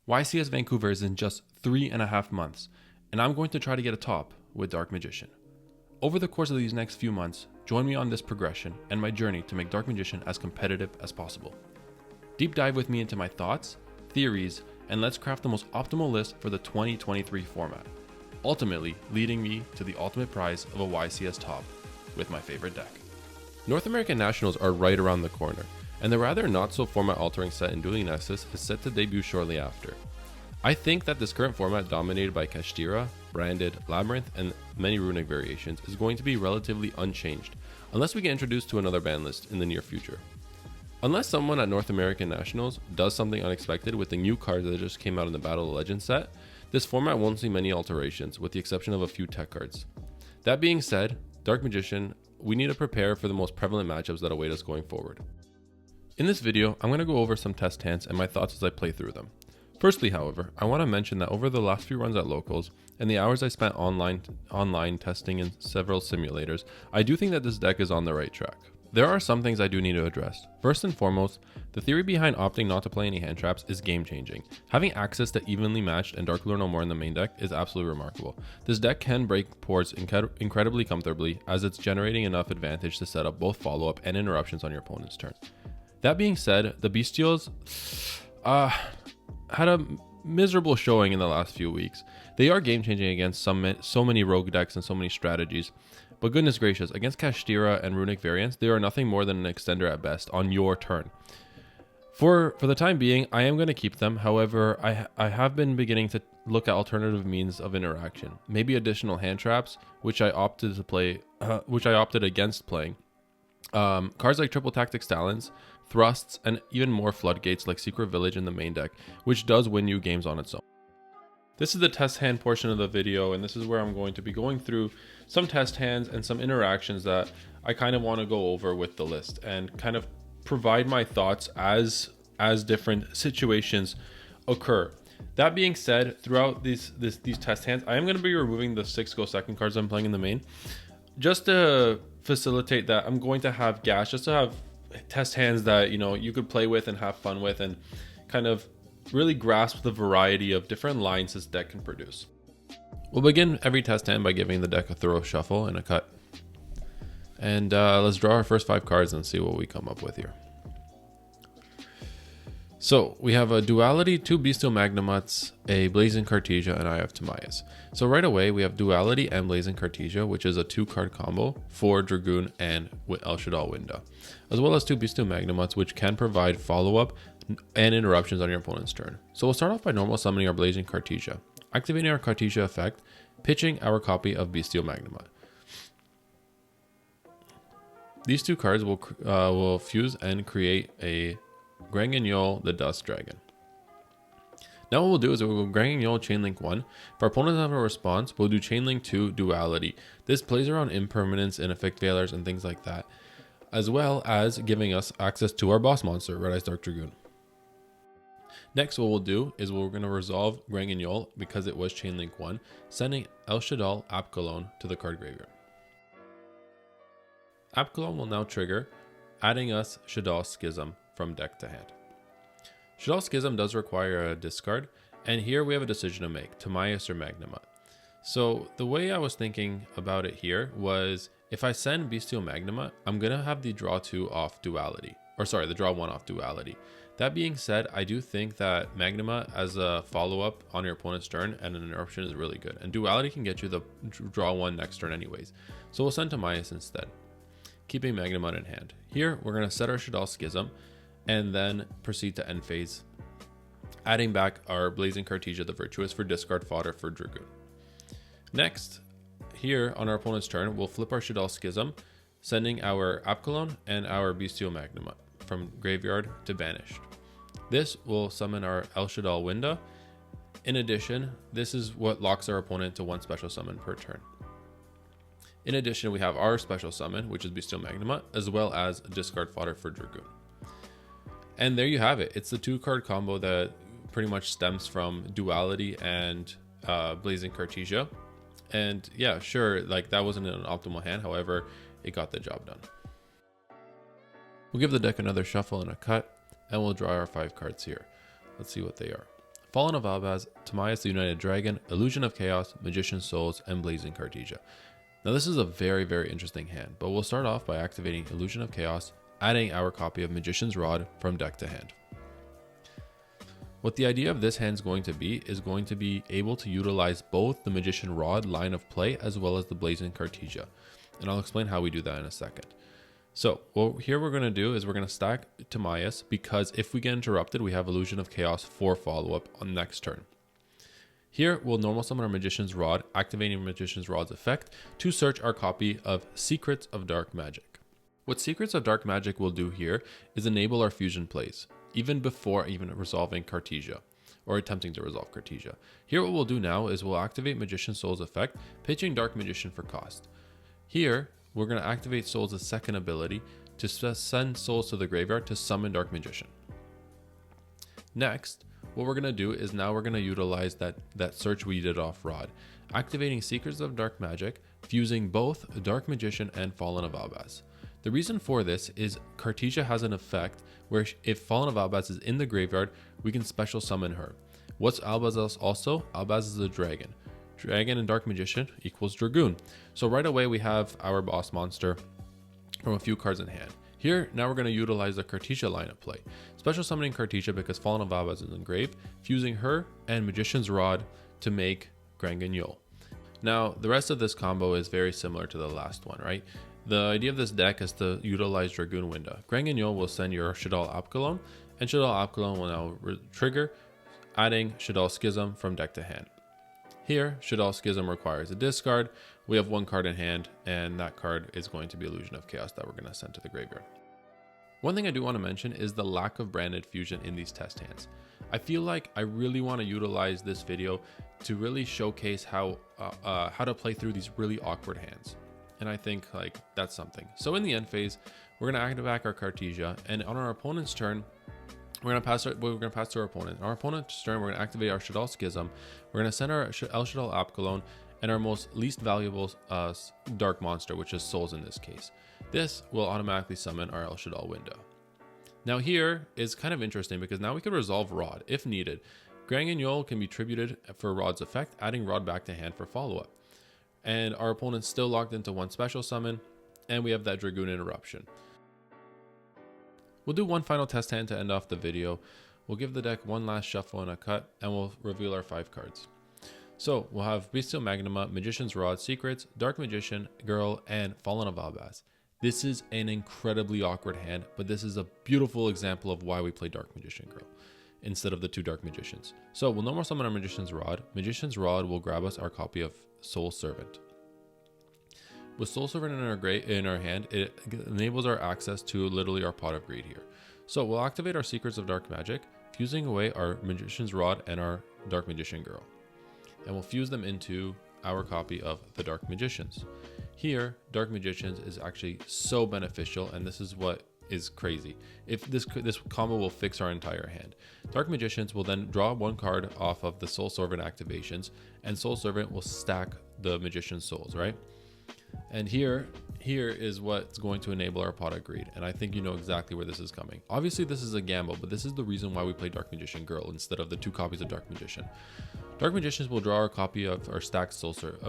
YCS Vancouver is in just 3.5 months, and I'm going to try to get a top with Dark Magician. Over the course of these next few months, join me on this progression and my journey to make Dark Magician as competitive as possible. Deep dive with me into my thoughts, theories, and let's craft the most optimal list for the 2023 format, ultimately leading me to the ultimate prize of a YCS top with my favorite deck. North American Nationals are right around the corner, and the rather not so format altering set in Dueling Nexus is set to debut shortly after. I think that this current format, dominated by Kashtira, Branded, Labyrinth, and many runic variations, is going to be relatively unchanged, unless we get introduced to another ban list in the near future. Unless someone at North American Nationals does something unexpected with the new cards that just came out in the Battle of Legends set, this format won't see many alterations, with the exception of a few tech cards. That being said, Dark Magician, we need to prepare for the most prevalent matchups that await us going forward. In this video, I'm going to go over some test hands and my thoughts as I play through them. Firstly, however, I want to mention that over the last few runs at locals and the hours I spent online testing in several simulators, I do think that this deck is on the right track. There are some things I do need to address. First and foremost, the theory behind opting not to play any hand traps is game changing. Having access to evenly matched and Dark Lord No More in the main deck is absolutely remarkable. This deck can break ports incredibly comfortably, as it's generating enough advantage to set up both follow-up and interruptions on your opponent's turn. That being said, the Bestials had a miserable showing in the last few weeks. They are game changing against so many rogue decks and so many strategies, but goodness gracious, against Kashtira and runic variants, they are nothing more than an extender at best on your turn. For the time being, I am going to keep them. However, I have been beginning to look at alternative means of interaction, maybe additional hand traps, which I opted against playing. Cards like Triple Tactics Talons, Thrusts, and even more floodgates like Secret Village in the main deck, which does win you games on its own. This is the test hand portion of the video, and this is where I'm going to be going through some test hands and some interactions that I kind of want to go over with the list and kind of provide my thoughts as different situations occur. That being said, throughout these test hands, I am going to be removing the 6 go second cards I'm playing in the main. Just to facilitate that, I'm going to have gas, just to have test hands that you could play with and have fun with and kind of really grasp the variety of different lines this deck can produce. We'll begin every test hand by giving the deck a thorough shuffle and a cut. And let's draw our first 5 cards and see what we come up with here. So we have a Duality, 2 Bestial Magnamuts, a Blazing Cartesia, and I have Timaeus. So right away we have Duality and Blazing Cartesia, which is a 2-card combo for Dragoon and El Shaddoll Winda, as well as 2 Bestial Magnamuts, which can provide follow-up and interruptions on your opponent's turn. So we'll start off by normal summoning our Blazing Cartesia, activating our Cartesia effect, pitching our copy of Bestial Magnamut. These 2 cards will fuse and create a Granguignol the Dust Dragon. Now what we'll do is we'll go Granguignol Chainlink 1. If our opponent doesn't have a response, we'll do Chainlink 2 Duality. This plays around impermanence and effect failures and things like that, as well as giving us access to our boss monster, Red Eyes Dark Dragoon. Next, what we'll do is we're going to resolve Granguignol because it was Chainlink 1, sending El Shaddoll Apkallone to the card graveyard. Apkallone will now trigger, adding us Shaddoll Schism from deck to hand. Shaddoll Schism does require a discard, and here we have a decision to make, Timaeus or Magnamut. So the way I was thinking about it here was, if I send Bestial Magnamut, I'm going to have the draw 2 off Duality, the draw 1 off Duality. That being said, I do think that Magnamut as a follow-up on your opponent's turn and an interruption is really good, and Duality can get you the draw 1 next turn anyways. So we'll send Timaeus instead, keeping Magnamut in hand. Here, we're going to set our Shaddoll Schism, and then proceed to end phase, adding back our Blazing Cartesia the Virtuous for discard fodder for Dragoon. Next, here on our opponent's turn, we'll flip our Shaddoll Schism, sending our Apkallone and our Bestial Magnamut from graveyard to banished. This will summon our El Shaddoll Winda. In addition, this is what locks our opponent to 1 special summon per turn. In addition, we have our special summon, which is Bestial Magnamut, as well as discard fodder for Dragoon. And there you have it. It's the 2-card combo that pretty much stems from Duality and Blazing Cartesia. And yeah, sure, like that wasn't an optimal hand. However, it got the job done. We'll give the deck another shuffle and a cut, and we'll draw our 5 cards here. Let's see what they are. Fallen of Albaz, Timaeus the United Dragon, Illusion of Chaos, Magician's Souls, and Blazing Cartesia. Now this is a very, very interesting hand, but we'll start off by activating Illusion of Chaos, adding our copy of Magician's Rod from deck to hand. What the idea of this hand is going to be able to utilize both the Magician Rod line of play as well as the Blazing Cartesia. And I'll explain how we do that in a second. So here we're going to do is we're going to stack Timaeus, because if we get interrupted, we have Illusion of Chaos for follow-up on next turn. Here we'll normal summon our Magician's Rod, activating Magician's Rod's effect to search our copy of Secrets of Dark Magic. What Secrets of Dark Magic will do here is enable our fusion plays, even before resolving Cartesia, or attempting to resolve Cartesia. Here what we'll do now is we'll activate Magician's Soul's effect, pitching Dark Magician for cost. Here, we're going to activate Soul's second ability to send souls to the graveyard to summon Dark Magician. Next, what we're going to do is now we're going to utilize that search we did off Rod, activating Secrets of Dark Magic, fusing both Dark Magician and Fallen of Albaz. The reason for this is Cartesia has an effect where if Fallen of Albaz is in the graveyard, we can special summon her. What's Albaz also? Albaz is a dragon. Dragon and Dark Magician equals Dragoon. So right away we have our boss monster from a few cards in hand. Here, now we're going to utilize the Cartesia line of play. Special summoning Cartesia because Fallen of Albaz is engraved, fusing her and Magician's Rod to make Grand Guignol. Now, the rest of this combo is very similar to the last one, right? The idea of this deck is to utilize Dragoon Winda. Grand Guignol will send your Shaddoll Apkallone, and Shaddoll Apkallone will now trigger, adding Shaddoll Schism from deck to hand. Here, Shaddoll Schism requires a discard. We have one card in hand, and that card is going to be Illusion of Chaos that we're going to send to the graveyard. One thing I do want to mention is the lack of branded fusion in these test hands. I feel like I really want to utilize this video to really showcase how to play through these really awkward hands. And I think that's something. So in the end phase, we're going to activate our Cartesia, and on our opponent's turn, we're going to pass to our opponent. On our opponent's turn, we're going to activate our Shaddoll Schism. We're going to send our El Shaddoll Apkallone and our most least valuable dark monster, which is Souls in this case. This will automatically summon our El Shaddoll Winda. Now here is kind of interesting because now we can resolve Rod if needed. Grand Guignol can be tributed for Rod's effect, adding Rod back to hand for follow-up. And our opponent's still locked into one special summon, and we have that Dragoon Interruption. We'll do one final test hand to end off the video. We'll give the deck one last shuffle and a cut, and we'll reveal our 5 cards. So we'll have Bestial Magnuma, Magician's Rod, Secrets, Dark Magician, Girl, and Fallen of Albaz. This is an incredibly awkward hand, but this is a beautiful example of why we play Dark Magician Girl instead of the 2 Dark Magicians. So we'll normal summon our Magician's Rod. Magician's Rod will grab us our copy of Soul Servant. With Soul Servant in our hand, it enables our access to literally our Pot of Greed here. So we'll activate our Secrets of Dark Magic, fusing away our Magician's Rod and our Dark Magician Girl. And we'll fuse them into our copy of the Dark Magicians. Here, Dark Magicians is actually so beneficial, and this is what is crazy. If this combo will fix our entire hand. Dark Magicians will then draw one card off of the Soul Servant activations, and Soul Servant will stack the Magician's Souls, right? And here is what's going to enable our Pot of Greed, and I think you know exactly where this is coming. Obviously this is a gamble, but this is the reason why we play Dark Magician Girl instead of the 2 copies of Dark Magician. Dark Magicians will draw our copy of our stacked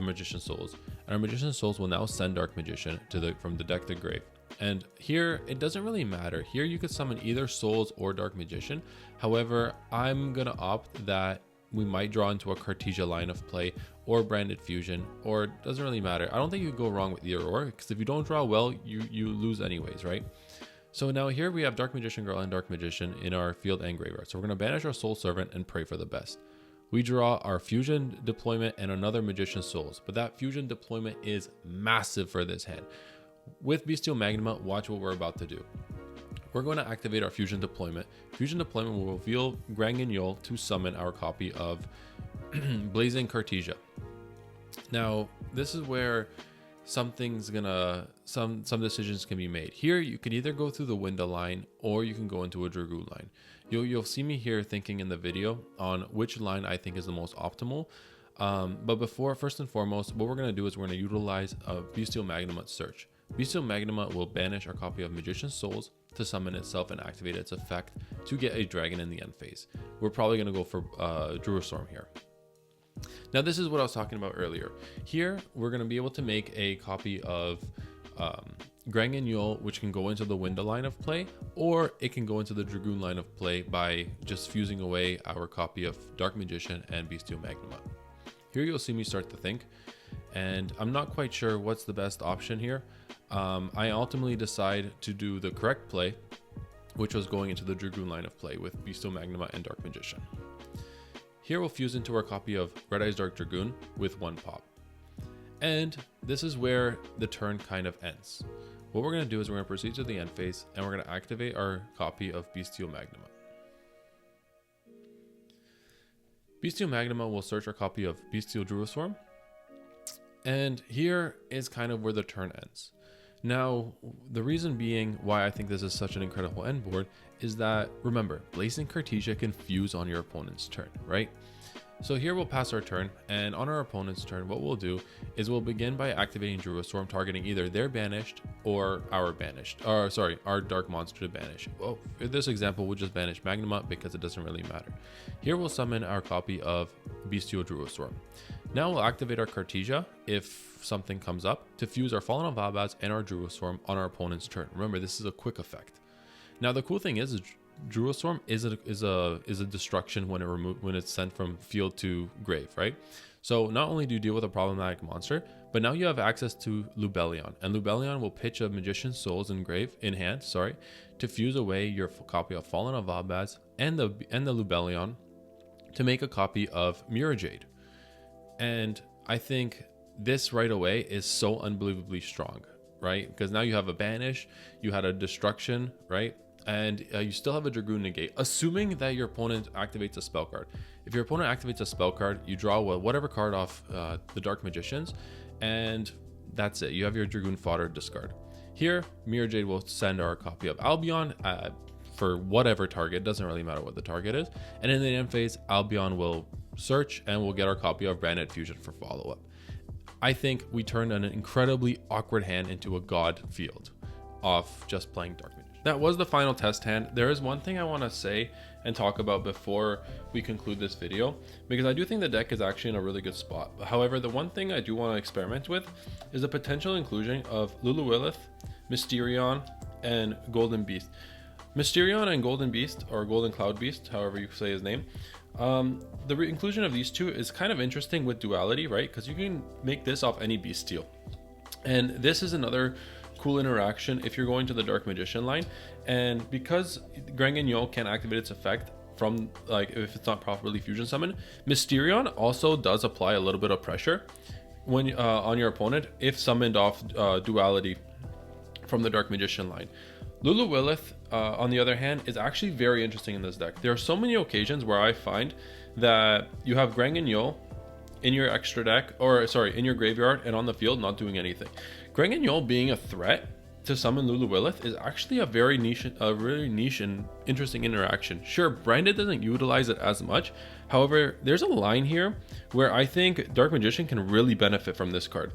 Magician Souls, and our Magician Souls will now send Dark Magician from the deck to grave. And here, it doesn't really matter. Here you could summon either Souls or Dark Magician. However, I'm gonna opt that we might draw into a Cartesia line of play or branded fusion, or it doesn't really matter. I don't think you could go wrong with either or, because if you don't draw well, you lose anyways, right? So now here we have Dark Magician Girl and Dark Magician in our field and graveyard. So we're going to banish our Soul Servant and pray for the best. We draw our fusion deployment and another Magician Souls, but that fusion deployment is massive for this hand. With Bestial Magnuma, watch what we're about to do. We're going to activate our fusion deployment. Fusion deployment will reveal Grand Guignol to summon our copy of Blazing Cartesia. Now, this is where some decisions can be made. Here, you can either go through the Winda line or you can go into a Dragoon line. You'll see me here thinking in the video on which line I think is the most optimal. But first and foremost, what we're going to do is we're going to utilize a Bestial Magnuma search. Bestial Magnuma will banish our copy of Magician's Souls, to summon itself and activate its effect to get a dragon in the end phase. We're probably going to go for Druistorm here. Now this is what I was talking about earlier. Here we're going to be able to make a copy of Grangan Yule, which can go into the Winda line of play, or it can go into the Dragoon line of play by just fusing away our copy of Dark Magician and Bestial Magnuma. Here you'll see me start to think, and I'm not quite sure what's the best option here. I ultimately decide to do the correct play, which was going into the Dragoon line of play with Bestial Magnuma and Dark Magician. Here we'll fuse into our copy of Red Eyes Dark Dragoon with 1 pop. And this is where the turn kind of ends. What we're going to do is we're going to proceed to the end phase, and we're going to activate our copy of Bestial Magnuma. Bestial Magnuma will search our copy of Bestial Druistorm, and here is kind of where the turn ends. Now, the reason being why I think this is such an incredible end board is that, remember, Blazing Cartesia can fuse on your opponent's turn, right? So here we'll pass our turn, and on our opponent's turn, what we'll do is we'll begin by activating Druistorm, targeting either their banished or our banished, or sorry, our dark monster to banish. Well, in this example, we'll just banish Magnuma because it doesn't really matter. Here we'll summon our copy of Bestial Druistorm. Now we'll activate our Cartesia if something comes up to fuse our Fallen Avabaz and our Druistorm on our opponent's turn. Remember, this is a quick effect. Now the cool thing is Druistorm is a destruction when it's sent from field to grave, right? So not only do you deal with a problematic monster, but now you have access to Lubellion, and Lubellion will pitch a Magician's Souls in hand, to fuse away your copy of Fallen Avabaz and the Lubellion to make a copy of Mirajade. And I think this right away is so unbelievably strong, right? Because now you have a banish, you had a destruction, right? And you still have a Dragoon negate, assuming that your opponent activates a spell card. If your opponent activates a spell card, you draw whatever card off the Dark Magicians, and that's it. You have your Dragoon fodder discard. Here, Mirajade will send our copy of Albion for whatever target. Doesn't really matter what the target is. And in the end phase, Albion will search, and we'll get our copy of Branded Fusion for follow-up. I think we turned an incredibly awkward hand into a god field off just playing Dark Magician. That was the final test hand. There is one thing I want to say and talk about before we conclude this video, because I do think the deck is actually in a really good spot. However, the one thing I do want to experiment with is the potential inclusion of Luluwilith, Mysterion, and Golden Beast. Mysterion and Golden Beast, or Golden Cloud Beast, however you say his name, the inclusion of these two is kind of interesting with duality, right? Because you can make this off any Beastial. And this is another cool interaction if you're going to the Dark Magician line, and because Grangan Yule can activate its effect from, like, if it's not properly fusion summoned, Mysterion also does apply a little bit of pressure when on your opponent if summoned off duality from the Dark Magician line. Luluwilith, on the other hand, is actually very interesting in this deck. There are so many occasions where I find that you have Grangan Yule in your extra deck, or sorry, in your graveyard and on the field not doing anything. Grangan Yule being a threat to summon Luluwilith is actually a really niche and interesting interaction. Sure, Branded doesn't utilize it as much. However, there's a line here where I think Dark Magician can really benefit from this card.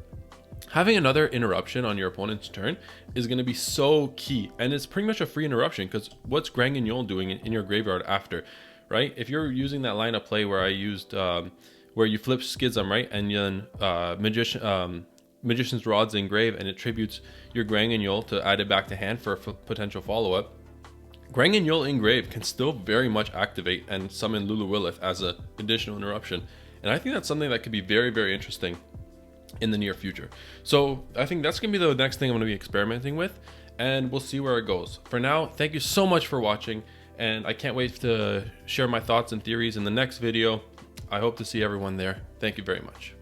Having another interruption on your opponent's turn is going to be so key, and it's pretty much a free interruption because what's Grangan Yule doing in your graveyard after, right? If you're using that line of play where I used where you flip Schism, right, and then Magician's Rod's engrave, and it tributes your Grangan Yule to add it back to hand for a potential follow-up. Grangan Yule engrave can still very much activate and summon Luluwilith as an additional interruption, and I think that's something that could be very, very interesting in the near future. So I think that's gonna be the next thing I'm gonna be experimenting with, and we'll see where it goes. For now, thank you so much for watching, and I can't wait to share my thoughts and theories in the next video. I hope to see everyone there. Thank you very much.